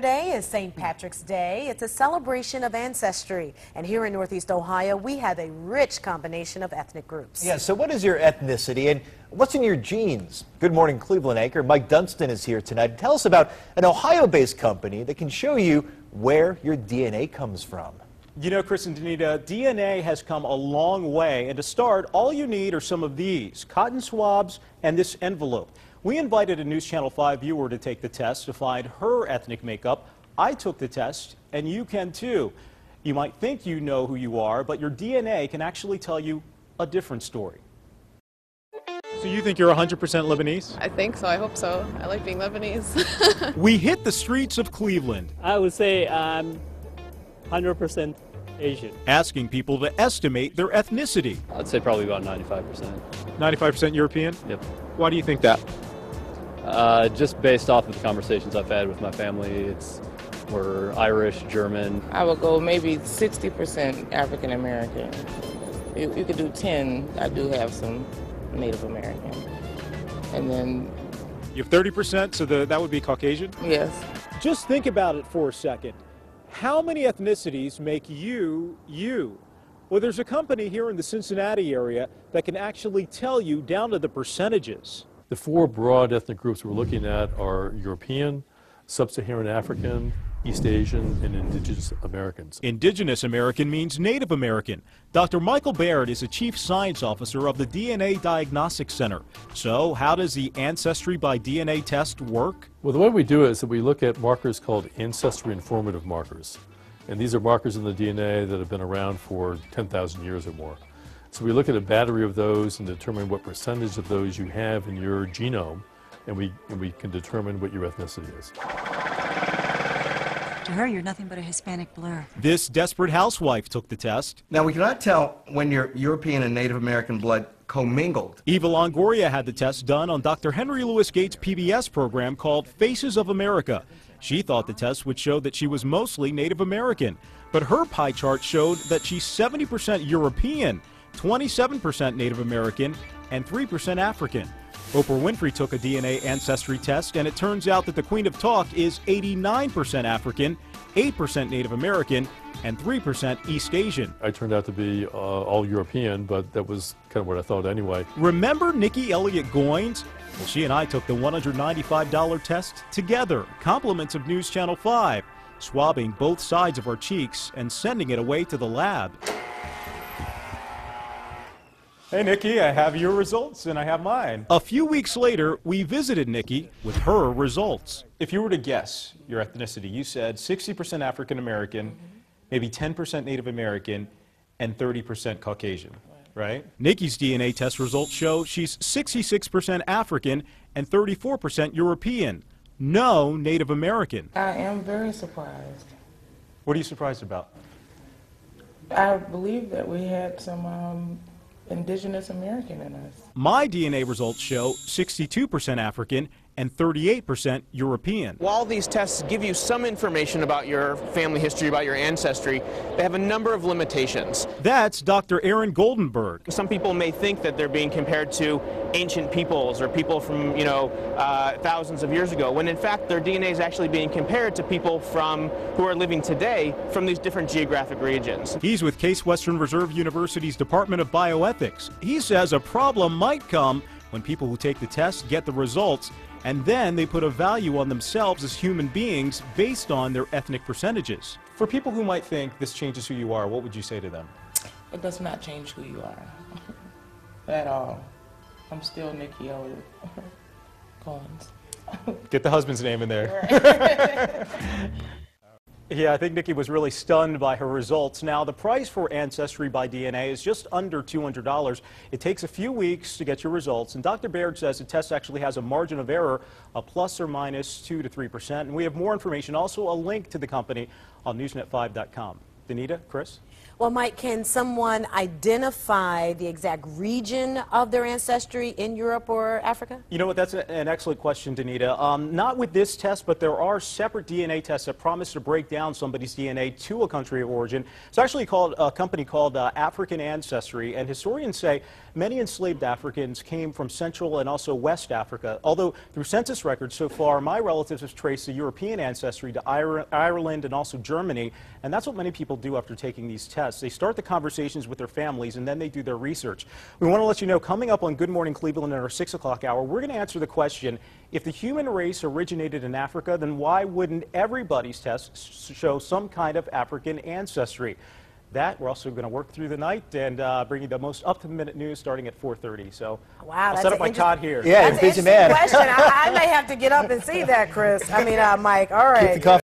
Today is St. Patrick's Day. It's a celebration of ancestry. And here in Northeast Ohio, we have a rich combination of ethnic groups. Yeah, so what is your ethnicity and what's in your genes? Good morning, Cleveland anchor Mike Dunstan is here tonight to tell us about an Ohio-based company that can show you where your DNA comes from. You know, Chris and Danita, DNA has come a long way, and to start, all you need are some of these, cotton swabs and this envelope. We invited a News Channel 5 viewer to take the test to find her ethnic makeup. I took the test, and you can too. You might think you know who you are, but your DNA can actually tell you a different story. So you think you're 100% Lebanese? I think so. I hope so. I like being Lebanese. We hit the streets of Cleveland. I would say I'm 100% Asian. Asking people to estimate their ethnicity. I'd say probably about 95%. 95% European? Yep. Why do you think that? Just based off of the conversations I've had with my family, we're Irish, German. I would go maybe 60% African American. You could do 10. I do have some Native American. And then... You have 30%, so that would be Caucasian? Yes. Just think about it for a second. How many ethnicities make you, you? Well, there's a company here in the Cincinnati area that can actually tell you down to the percentages. The four broad ethnic groups we're looking at are European, Sub-Saharan African, East Asian, and Indigenous Americans. Indigenous American means Native American. Dr. Michael Baird is the Chief Science Officer of the DNA Diagnostic Center. So how does the Ancestry by DNA test work? Well, the way we do it is that we look at markers called ancestry informative markers. And these are markers in the DNA that have been around for 10,000 years or more. So we look at a battery of those and determine what percentage of those you have in your genome, and we can determine what your ethnicity is. To her, you're nothing but a Hispanic blur. This desperate housewife took the test. Now, we cannot tell when your European and Native American blood commingled. Eva Longoria had the test done on Dr. Henry Louis Gates' PBS program called Faces of America. She thought the test would show that she was mostly Native American, but her pie chart showed that she's 70% European, 27% Native American, and 3% African. Oprah Winfrey took a DNA ancestry test, and it turns out that the Queen of Talk is 89% African, 8% Native American, and 3% East Asian. I turned out to be all European, but that was kind of what I thought anyway. Remember Nikki Elliott Goins? Well, she and I took the $195 test together. Compliments of News Channel 5, swabbing both sides of our cheeks and sending it away to the lab. Hey, Nikki, I have your results and I have mine. A few weeks later, we visited Nikki with her results. If you were to guess your ethnicity, you said 60% African American, maybe 10% Native American, and 30% Caucasian, right? Nikki's DNA test results show she's 66% African and 34% European. No Native American. I am very surprised. What are you surprised about? I believe that we had some Indigenous American in us. My DNA results show 62% African and 38% European. While these tests give you some information about your family history, about your ancestry, they have a number of limitations. That's Dr. Aaron Goldenberg. Some people may think that they're being compared to ancient peoples or people from, thousands of years ago, when in fact their DNA is actually being compared to people who are living today from these different geographic regions. He's with Case Western Reserve University's Department of Bioethics. He says a problem might come when people who take the test get the results, and then they put a value on themselves as human beings based on their ethnic percentages. For people who might think this changes who you are, what would you say to them? It does not change who you are at all. I'm still Nikki Elliott Goins. Get the husband's name in there. Yeah, I think Nikki was really stunned by her results. Now, the price for Ancestry by DNA is just under $200. It takes a few weeks to get your results, and Dr. Baird says the test actually has a margin of error of plus or minus 2 to 3%. And we have more information, also a link to the company on newsnet5.com. Danita, Chris? Well, Mike, can someone identify the exact region of their ancestry in Europe or Africa? You know what, that's an excellent question, Danita. Not with this test, but there are separate DNA tests that promise to break down somebody's DNA to a country of origin. It's actually called a company called African Ancestry, and historians say many enslaved Africans came from Central and also West Africa. Although through census records so far, my relatives have traced the European ancestry to Ireland and also Germany, and that's what many people do after taking these tests. They start the conversations with their families, and then they do their research. We want to let you know, coming up on Good Morning Cleveland in our 6 o'clock hour, we're going to answer the question, if the human race originated in Africa, then why wouldn't everybody's tests show some kind of African ancestry? That we're also going to work through the night and bring you the most up-to-the-minute news starting at 4:30. So wow, I'll set up my cot here. Yeah, that's busy an man. interesting question. I may have to get up and see that, Chris. Mike. All right.